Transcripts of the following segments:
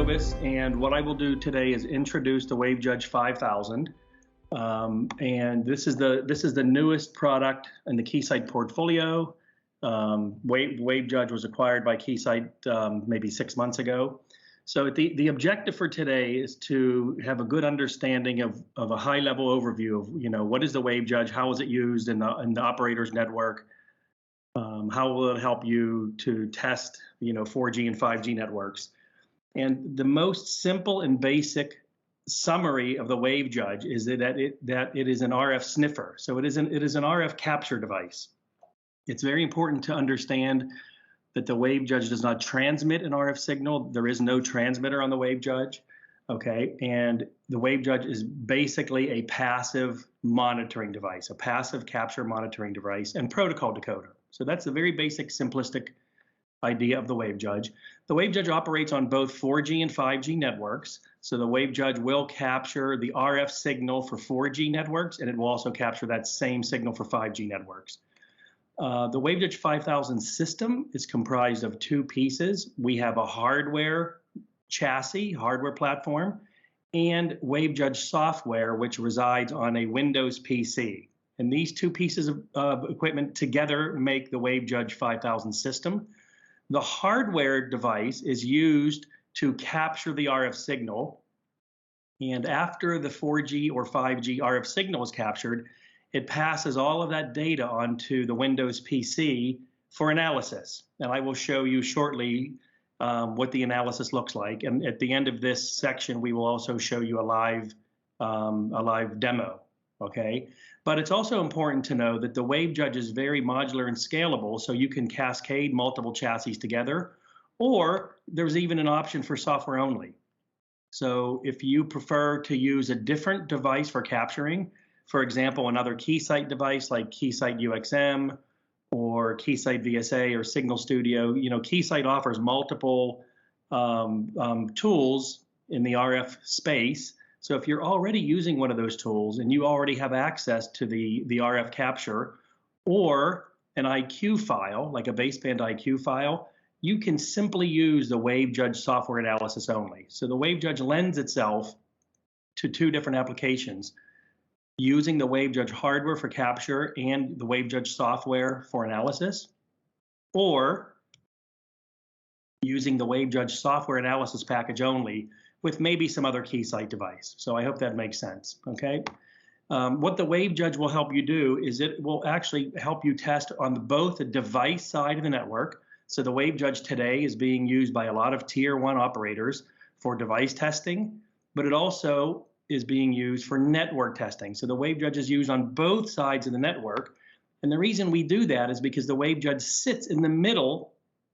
Novus, and what I will do today is introduce the WaveJudge 5000. And this is the newest product in the Keysight portfolio. WaveJudge was acquired by Keysight maybe 6 months ago. So the objective for today is to have a good understanding of a high-level overview of, what is the WaveJudge, how is it used in the operator's network, how will it help you to test 4G and 5G networks. And the most simple and basic summary of the WaveJudge is that it is an RF sniffer. So it is an RF capture device. It's very important to understand that the WaveJudge does not transmit an RF signal. There is no transmitter on the WaveJudge, okay? And the WaveJudge is basically a passive monitoring device, a passive capture monitoring device and protocol decoder. So that's the very basic, simplistic idea of the WaveJudge. The WaveJudge operates on both 4G and 5G networks. So the WaveJudge will capture the RF signal for 4G networks, and it will also capture that same signal for 5G networks. The WaveJudge 5000 system is comprised of two pieces. We have a hardware chassis, hardware platform, and WaveJudge software, which resides on a Windows PC. And these two pieces of equipment together make the WaveJudge 5000 system. The hardware device is used to capture the RF signal, and after the 4G or 5G RF signal is captured, it passes all of that data onto the Windows PC for analysis. And I will show you shortly what the analysis looks like. And at the end of this section, we will also show you a live demo, okay? But it's also important to know that the WaveJudge is very modular and scalable, so you can cascade multiple chassis together, or there's even an option for software only. So if you prefer to use a different device for capturing, for example, another Keysight device like Keysight UXM or Keysight VSA or Signal Studio, Keysight offers multiple tools in the RF space. So if you're already using one of those tools and you already have access to the RF capture or an IQ file, like a baseband IQ file, you can simply use the WaveJudge software analysis only. So the WaveJudge lends itself to two different applications, using the WaveJudge hardware for capture and the WaveJudge software for analysis, or using the WaveJudge software analysis package only with maybe some other Keysight device. So I hope that makes sense, okay? What the WaveJudge will help you do is it will actually help you test on both the device side of the network. So the WaveJudge today is being used by a lot of tier 1 operators for device testing, but it also is being used for network testing. So the WaveJudge is used on both sides of the network. And the reason we do that is because the WaveJudge sits in the middle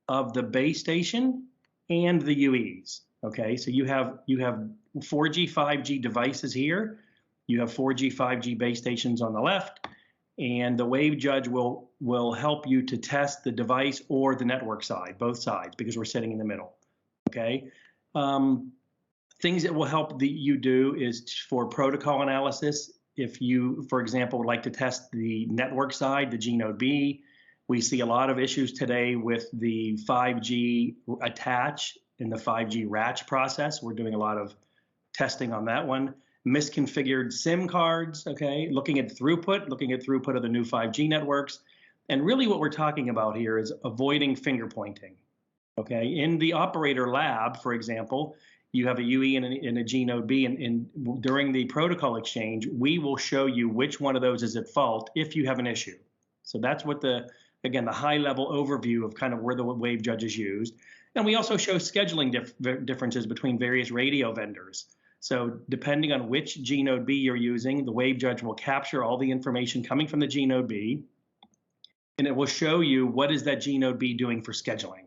of the base station and the UEs. Okay, so you have 4G, 5G devices here. You have 4G, 5G base stations on the left, and the WaveJudge will help you to test the device or the network side, both sides, because we're sitting in the middle. Okay. Things that will help you do is for protocol analysis. If you, for example, would like to test the network side, the G node B, we see a lot of issues today with the 5G attach in the 5G ratch process. We're doing a lot of testing on that one. Misconfigured SIM cards, okay, looking at throughput of the new 5G networks. And really what we're talking about here is avoiding finger pointing, okay? In the operator lab, for example, you have a UE and a G node B, and during the protocol exchange, we will show you which one of those is at fault if you have an issue. So that's what again, the high-level overview of kind of where the WaveJudge is used. And we also show scheduling differences between various radio vendors. So depending on which G node B you're using, the WaveJudge will capture all the information coming from the G node B, and it will show you what is that G node B doing for scheduling.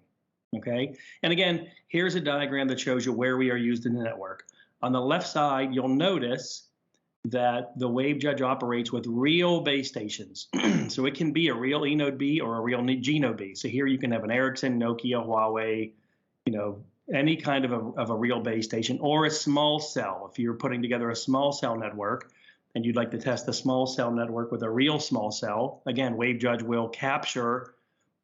Okay, and again, here's a diagram that shows you where we are used in the network. On the left side, you'll notice that the WaveJudge operates with real base stations. So it can be a real E node B or a real G node B. So here you can have an Ericsson, Nokia, Huawei, any kind of a real base station, or a small cell. If you're putting together a small cell network and you'd like to test the small cell network with a real small cell, again, WaveJudge will capture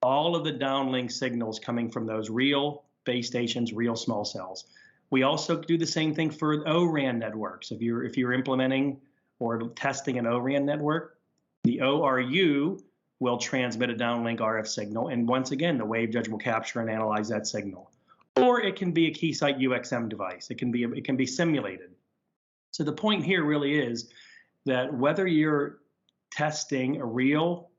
all of the downlink signals coming from those real base stations, real small cells. We also do the same thing for O-RAN networks. If you're implementing or testing an O-RAN network, the ORU will transmit a downlink RF signal, and once again, the WaveJudge will capture and analyze that signal. Or it can be a Keysight UXM device. It can be simulated. So the point here really is that whether you're testing a real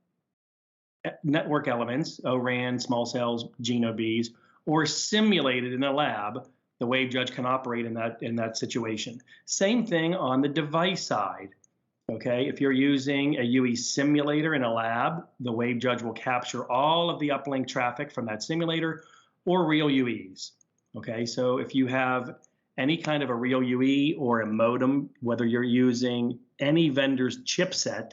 network elements, O-RAN, small cells, G-Node-Bs, or simulated in a lab, the WaveJudge can operate in that situation. Same thing on the device side. Okay, if you're using a UE simulator in a lab, the WaveJudge will capture all of the uplink traffic from that simulator or real UEs. Okay, so if you have any kind of a real UE or a modem, whether you're using any vendor's chipset,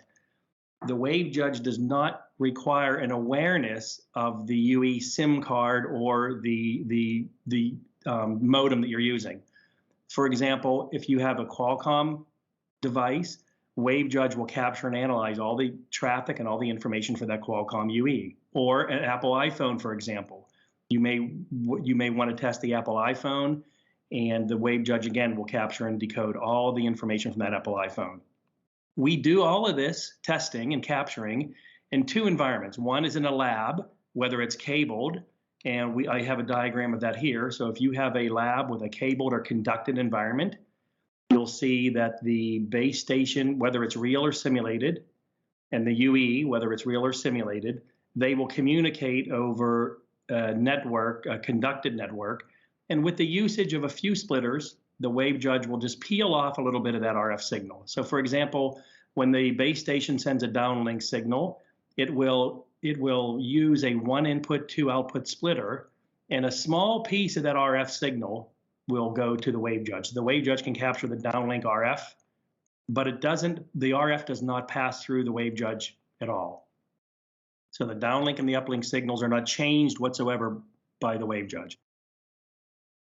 the WaveJudge does not require an awareness of the UE SIM card or the modem that you're using. For example, if you have a Qualcomm device, WaveJudge will capture and analyze all the traffic and all the information for that Qualcomm UE. Or an Apple iPhone, for example. You may want to test the Apple iPhone, and the WaveJudge, again, will capture and decode all the information from that Apple iPhone. We do all of this testing and capturing in two environments. One is in a lab, whether it's cabled, and I have a diagram of that here. So if you have a lab with a cabled or conducted environment, you'll see that the base station, whether it's real or simulated, and the UE, whether it's real or simulated, they will communicate over a network, a conducted network. And with the usage of a few splitters, the WaveJudge will just peel off a little bit of that RF signal. So for example, when the base station sends a downlink signal, it will use a 1 input 2 output splitter, and a small piece of that RF signal will go to the WaveJudge. The WaveJudge can capture the downlink RF, but the RF does not pass through the WaveJudge at all. So the downlink and the uplink signals are not changed whatsoever by the WaveJudge.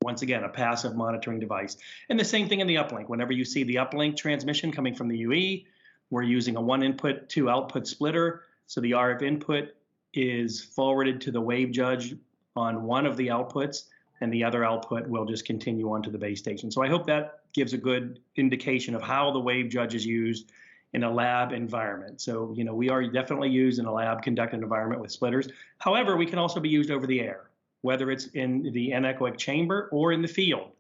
Once again, a passive monitoring device. And the same thing in the uplink. Whenever you see the uplink transmission coming from the UE, we're using a 1 input 2 output splitter. So the RF input is forwarded to the WaveJudge on one of the outputs, and the other output will just continue on to the base station. So I hope that gives a good indication of how the WaveJudge is used in a lab environment. So, we are definitely used in a lab conducted environment with splitters. However, we can also be used over the air, whether it's in the anechoic chamber or in the field.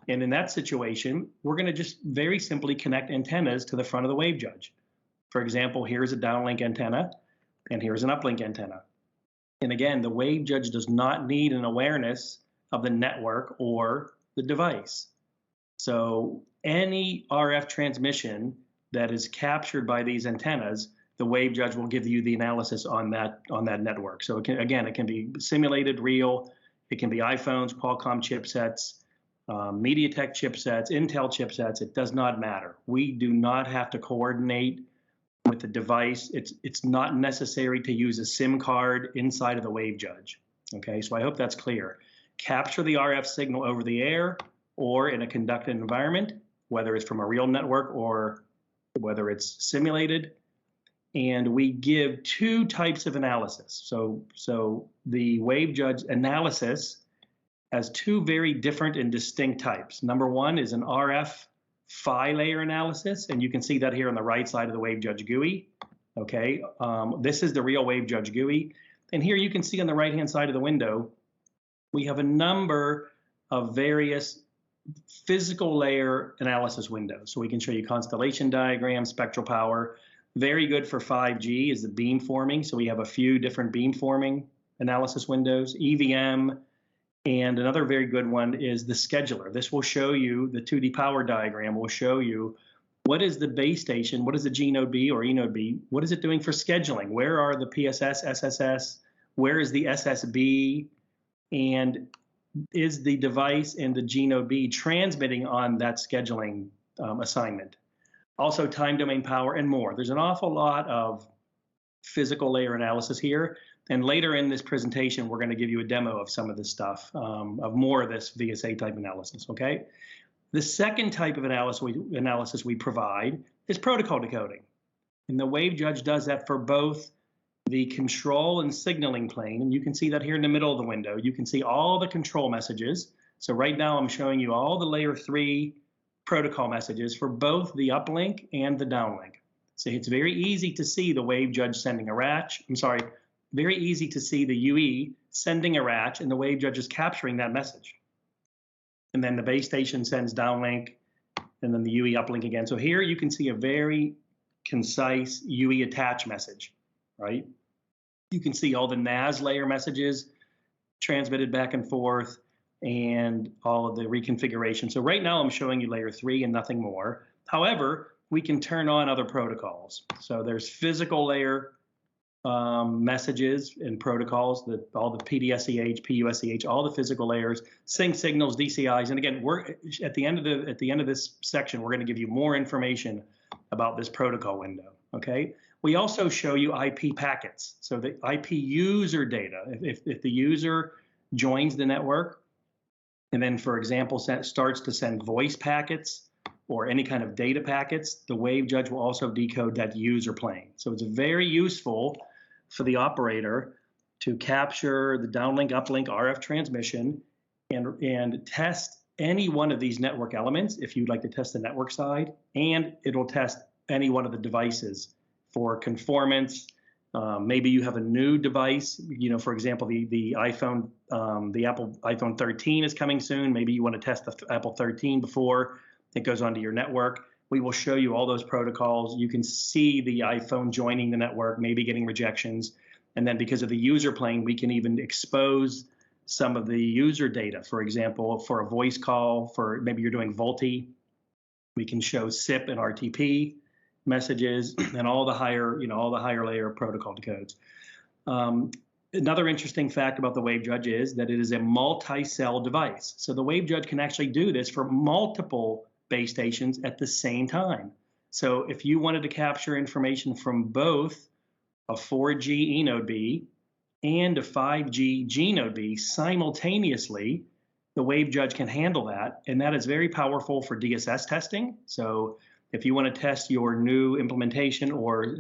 And in that situation, we're going to just very simply connect antennas to the front of the WaveJudge. For example, here's a downlink antenna, and here's an uplink antenna. And again, the WaveJudge does not need an awareness of the network or the device. So any RF transmission that is captured by these antennas, the WaveJudge will give you the analysis on that network. So it can be simulated, real. It can be iPhones, Qualcomm chipsets, MediaTek chipsets, Intel chipsets. It does not matter. We do not have to coordinate with the device. It's not necessary to use a SIM card inside of the WaveJudge. Okay, so I hope that's clear. Capture the RF signal over the air or in a conducted environment, whether it's from a real network or whether it's simulated. And we give two types of analysis. So the WaveJudge analysis has two very different and distinct types. Number one is an RF phi layer analysis, and you can see that here on the right side of the WaveJudge GUI. Okay, this is the real WaveJudge GUI. And here you can see on the right-hand side of the window, we have a number of various physical layer analysis windows. So we can show you constellation diagrams, spectral power. Very good for 5G is the beamforming. So we have a few different beamforming analysis windows, EVM, and another very good one is the scheduler. This will show you, the 2D power diagram will show you what is the base station, what is the G-Node-B or E-Node-B, what is it doing for scheduling? Where are the PSS, SSS, where is the SSB, and is the device and the G-Node-B transmitting on that scheduling assignment? Also time domain power and more. There's an awful lot of physical layer analysis here. And later in this presentation, we're going to give you a demo of some of this stuff, of more of this VSA type analysis, okay? The second type of analysis we provide is protocol decoding. And the WaveJudge does that for both the control and signaling plane. And you can see that here in the middle of the window. You can see all the control messages So right now I'm showing you all the layer 3 protocol messages for both the uplink and the downlink. So it's very easy to see the WaveJudge sending a ratch. Very easy to see the UE sending a ratch, and the WaveJudge is capturing that message. And then the base station sends downlink, and then the UE uplink again. So here you can see a very concise UE attach message, right? You can see all the NAS layer messages transmitted back and forth and all of the reconfiguration. So right now I'm showing you layer 3 and nothing more. However, we can turn on other protocols. So there's physical layer messages and protocols, all the PDSEH, PUSEH, all the physical layers, sync signals, DCIs. And again, we're at the end of this section, we're going to give you more information about this protocol window. Okay. We also show you IP packets. So the IP user data. If the user joins the network, and then, for example, starts to send voice packets or any kind of data packets, the WaveJudge will also decode that user plane. So it's very useful for the operator to capture the downlink, uplink, RF transmission and test any one of these network elements if you'd like to test the network side, and it'll test any one of the devices for conformance. Maybe you have a new device, for example, the iPhone, the Apple iPhone 13 is coming soon. Maybe you want to test the Apple 13 before it goes onto your network. We will show you all those protocols. You can see the iPhone joining the network, maybe getting rejections. And then because of the user plane, we can even expose some of the user data. For example, for a voice call, for maybe you're doing VoLTE, we can show SIP and RTP messages and all the higher layer protocol codes. Another interesting fact about the WaveJudge is that it is a multi-cell device. So the WaveJudge can actually do this for multiple base stations at the same time. So if you wanted to capture information from both a 4G eNode B and a 5G G-Node B simultaneously, the WaveJudge can handle that, and that is very powerful for DSS testing. So if you want to test your new implementation, or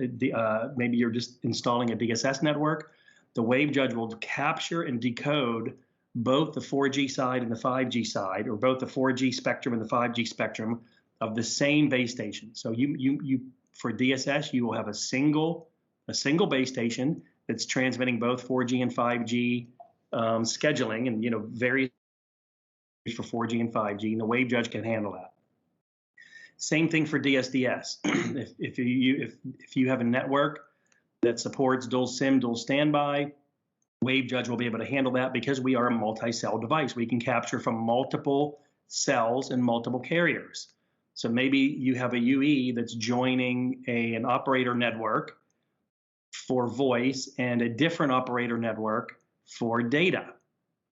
maybe you're just installing a DSS network, the WaveJudge will capture and decode both the 4G side and the 5G side, or both the 4G spectrum and the 5G spectrum of the same base station. So you for DSS, you will have a single base station that's transmitting both 4G and 5G scheduling, and various for 4G and 5G, and the WaveJudge can handle that. Same thing for DSDS. if you have a network that supports dual SIM, dual standby, WaveJudge will be able to handle that because we are a multi-cell device. We can capture from multiple cells and multiple carriers. So maybe you have a UE that's joining an operator network for voice and a different operator network for data.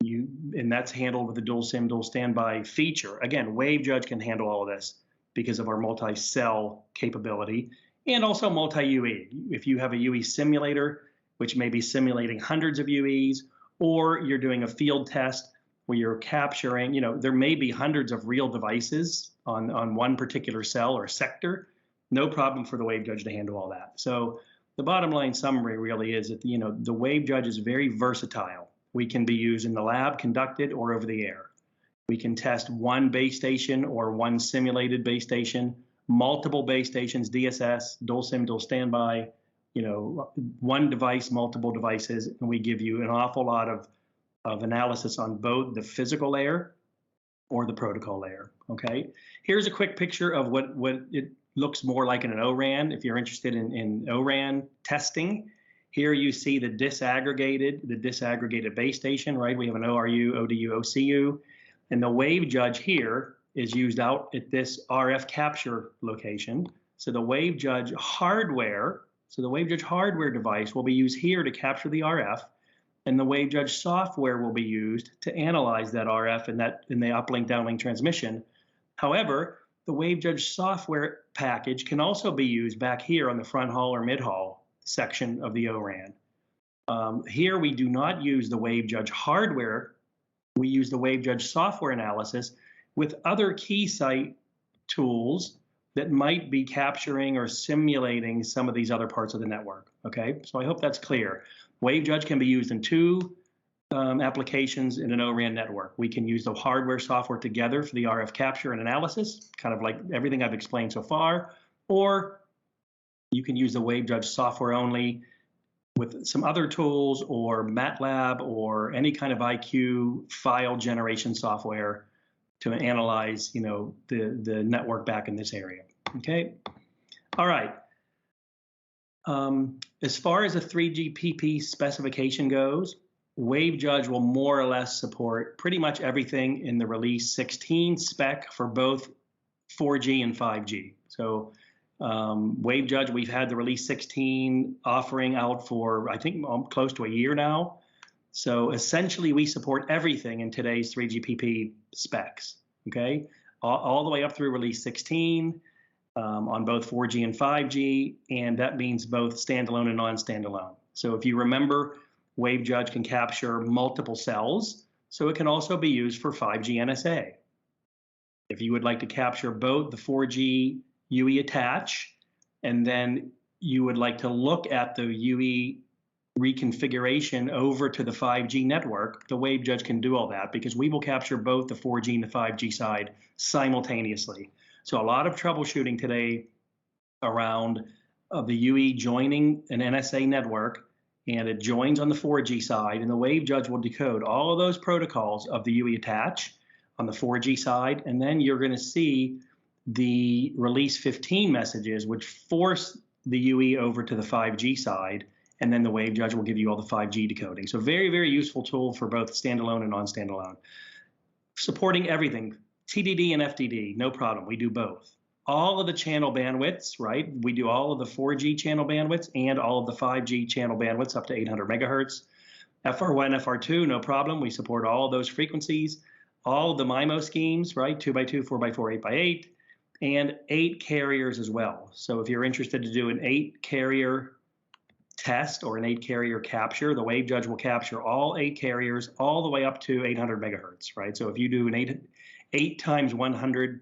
And that's handled with the dual SIM, dual standby feature. Again, WaveJudge can handle all of this because of our multi-cell capability, and also multi-UE. If you have a UE simulator, which may be simulating hundreds of UEs, or you're doing a field test where you're capturing, there may be hundreds of real devices on one particular cell or sector, no problem for the WaveJudge to handle all that. So the bottom line summary really is that, the WaveJudge is very versatile. We can be used in the lab, conducted, or over the air. We can test one base station or one simulated base station, multiple base stations, DSS, dual SIM, dual standby, one device, multiple devices, and we give you an awful lot of analysis on both the physical layer or the protocol layer. Okay, here's a quick picture of what it looks more like in an ORAN. If you're interested in ORAN testing, here you see the disaggregated base station, right? We have an ORU, ODU, OCU, and the WaveJudge here is used out at this RF capture location. So the WaveJudge hardware device will be used here to capture the RF, and the WaveJudge software will be used to analyze that RF in the uplink downlink transmission. However, the WaveJudge software package can also be used back here on the front haul or mid haul section of the ORAN. Here we do not use the WaveJudge hardware. We use the WaveJudge software analysis with other Keysight tools that might be capturing or simulating some of these other parts of the network. Okay, so I hope that's clear. WaveJudge can be used in two applications in an ORAN network. We can use the hardware software together for the RF capture and analysis, kind of like everything I've explained so far, or you can use the WaveJudge software only with some other tools or MATLAB or any kind of IQ file generation software to analyze, the network back in this area. Okay. All right. As far as the 3GPP specification goes, WaveJudge will more or less support pretty much everything in the release 16 spec for both 4G and 5G. So WaveJudge, we've had the release 16 offering out for, I think, close to a year now. So essentially, we support everything in today's 3GPP specs, okay? All the way up through release 16 on both 4G and 5G, and that means both standalone and non-standalone. So if you remember, WaveJudge can capture multiple cells, so it can also be used for 5G NSA. If you would like to capture both the 4G UE attach, and then you would like to look at the UE reconfiguration over to the 5G network, the WaveJudge can do all that because we will capture both the 4G and the 5G side simultaneously. So a lot of troubleshooting today around the UE joining an NSA network, and it joins on the 4G side, and the WaveJudge will decode all of those protocols of the UE attach on the 4G side, and then you're going to see the release 15 messages, which force the UE over to the 5G side, and then the WaveJudge will give you all the 5G decoding. So very, very useful tool for both standalone and non-standalone. Supporting everything, TDD and FDD, no problem. We do both. All of the channel bandwidths, right? We do all of the 4G channel bandwidths and all of the 5G channel bandwidths up to 800 megahertz. FR1, FR2, no problem. We support all of those frequencies. All of the MIMO schemes, right? 2x2, 4x4, 8x8, and 8 carriers as well. So if you're interested to do an 8 carrier test or an 8 carrier capture, the WaveJudge will capture all 8 carriers all the way up to 800 megahertz, right? So if you do an 8 times 100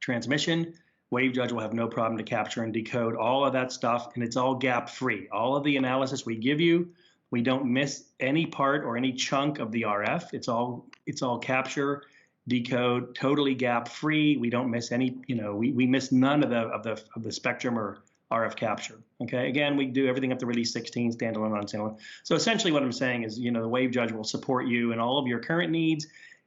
transmission, WaveJudge will have no problem to capture and decode all of that stuff, and it's all gap free. All of the analysis we give you, we don't miss any part or any chunk of the RF. It's all capture, decode, totally gap free. We don't miss any, we miss none of the spectrum or RF capture. Okay, again, we do everything up to release 16, standalone, non-standalone. So essentially what I'm saying is, the WaveJudge will support you in all of your current needs.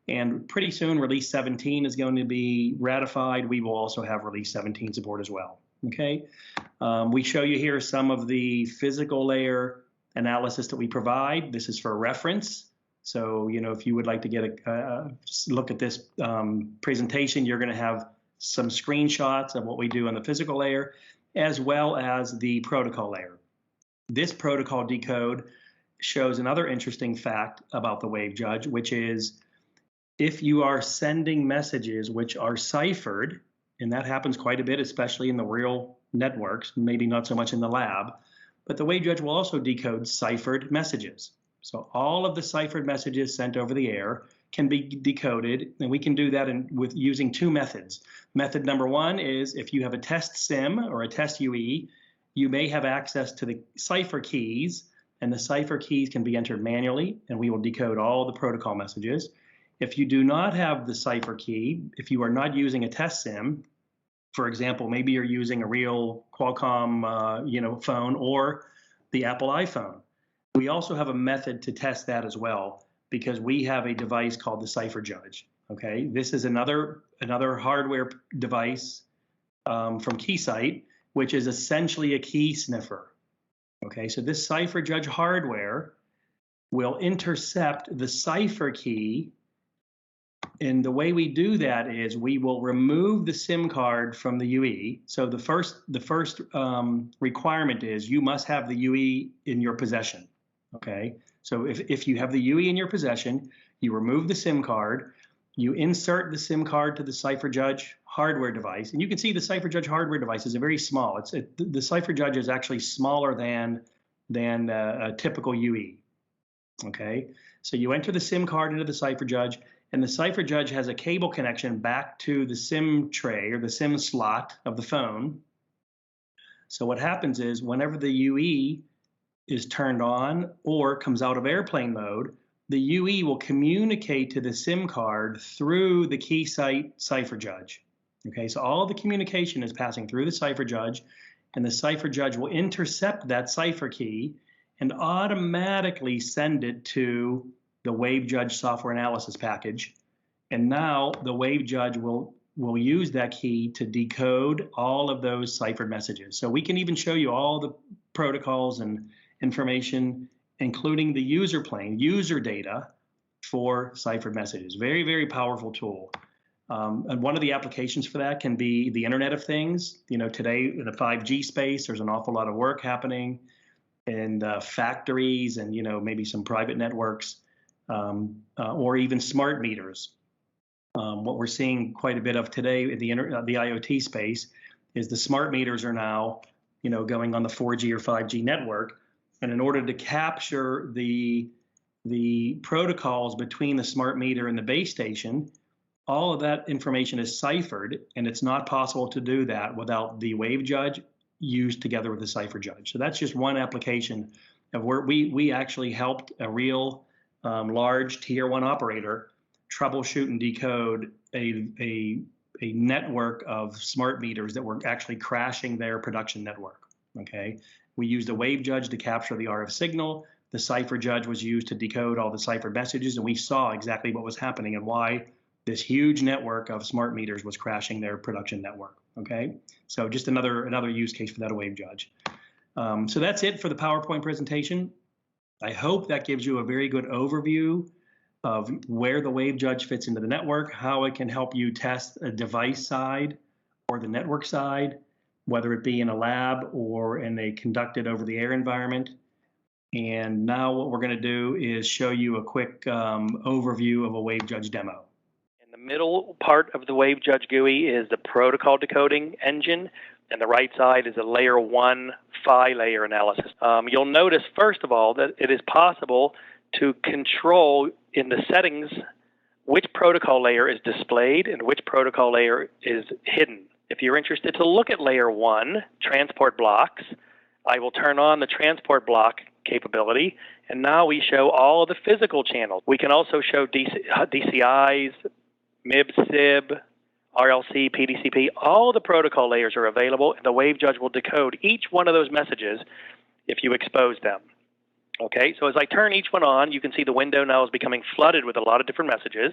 And pretty soon, release 17 is going to be ratified. We will also have release 17 support as well. Okay, we show you here some of the physical layer analysis that we provide. This is for reference. So, if you would like to get a look at this presentation, you're going to have some screenshots of what we do on the physical layer, as well as the protocol layer. This protocol decode shows another interesting fact about the WaveJudge, which is if you are sending messages which are ciphered, and that happens quite a bit, especially in the real networks, maybe not so much in the lab, but the WaveJudge will also decode ciphered messages. So all of the ciphered messages sent over the air can be decoded, and we can do that with using 2 methods. Method number 1 is if you have a test SIM or a test UE, you may have access to the cipher keys, and the cipher keys can be entered manually, and we will decode all the protocol messages. If you do not have the cipher key, if you are not using a test SIM, for example, maybe you're using a real Qualcomm phone or the Apple iPhone, we also have a method to test that as well, because we have a device called the CipherJudge. Okay, this is another hardware device from Keysight, which is essentially a key sniffer. Okay, so this CipherJudge hardware will intercept the cipher key. And the way we do that is we will remove the SIM card from the UE. So the first requirement is you must have the UE in your possession. Okay, so if you have the UE in your possession, you remove the SIM card, you insert the SIM card to the CipherJudge hardware device, and you can see the CipherJudge hardware device is very small. The CipherJudge is actually smaller than a typical UE. Okay, so you enter the SIM card into the CipherJudge, and the CipherJudge has a cable connection back to the SIM tray or the SIM slot of the phone. So what happens is whenever the UE is turned on or comes out of airplane mode, the UE will communicate to the SIM card through the Keysight CipherJudge. Okay, so all the communication is passing through the CipherJudge, and the CipherJudge will intercept that cipher key and automatically send it to the WaveJudge software analysis package. And now the WaveJudge will use that key to decode all of those ciphered messages. So we can even show you all the protocols and information, including the user plane, user data for ciphered messages. Very, very powerful tool. And one of the applications for that can be the Internet of Things. You know, today in the 5G space, there's an awful lot of work happening in factories and, you know, maybe some private networks or even smart meters. What we're seeing quite a bit of today in the IoT space is the smart meters are now, you know, going on the 4G or 5G network. And in order to capture the protocols between the smart meter and the base station, all of that information is ciphered, and it's not possible to do that without the WaveJudge used together with the CipherJudge. So that's just one application of where we actually helped a real large tier 1 operator troubleshoot and decode a network of smart meters that were actually crashing their production network. Okay, we used a WaveJudge to capture the RF signal. The CipherJudge was used to decode all the ciphered messages, and we saw exactly what was happening and why this huge network of smart meters was crashing their production network. Okay, so just another use case for that WaveJudge. So that's it for the PowerPoint presentation. I hope that gives you a very good overview of where the WaveJudge fits into the network, how it can help you test a device side or the network side, whether it be in a lab or in a conducted over-the-air environment. And now what we're going to do is show you a quick overview of a WaveJudge demo. In the middle part of the WaveJudge GUI is the protocol decoding engine, and the right side is a layer 1 PHY layer analysis. You'll notice, first of all, that it is possible to control in the settings which protocol layer is displayed and which protocol layer is hidden. If you're interested to look at layer 1, transport blocks, I will turn on the transport block capability, and now we show all of the physical channels. We can also show DCIs, MIB, SIB, RLC, PDCP. All the protocol layers are available, and the WaveJudge will decode each one of those messages if you expose them. Okay, so as I turn each one on, you can see the window now is becoming flooded with a lot of different messages.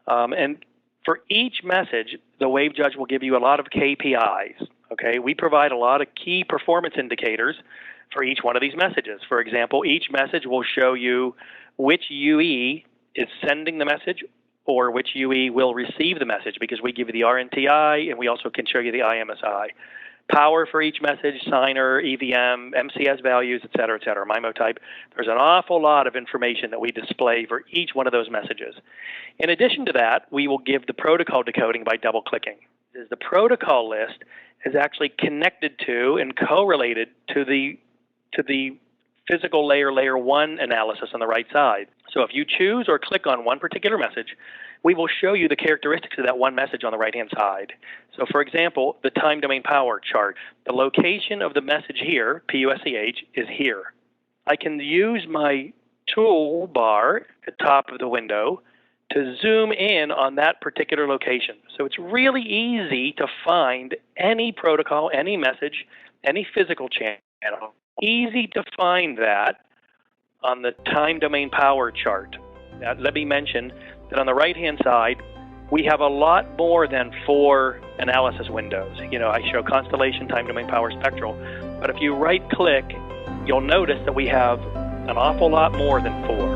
And for each message, the WaveJudge will give you a lot of KPIs. Okay, we provide a lot of key performance indicators for each one of these messages. For example, each message will show you which UE is sending the message or which UE will receive the message, because we give you the RNTI and we also can show you the IMSI. Power for each message, signer, EVM, MCS values, et cetera, MIMO type. There's an awful lot of information that we display for each one of those messages. In addition to that, we will give the protocol decoding by double-clicking. The protocol list is actually connected to and correlated to the physical layer 1 analysis on the right side. So if you choose or click on one particular message, we will show you the characteristics of that one message on the right-hand side. So for example, the time domain power chart. The location of the message here, PUSCH, is here. I can use my toolbar at the top of the window to zoom in on that particular location. So it's really easy to find any protocol, any message, any physical channel. Easy to find that on the time domain power chart. Now, let me mention that on the right-hand side, we have a lot more than 4 analysis windows. You know, I show constellation, time domain power, spectral. But if you right-click, you'll notice that we have an awful lot more than 4.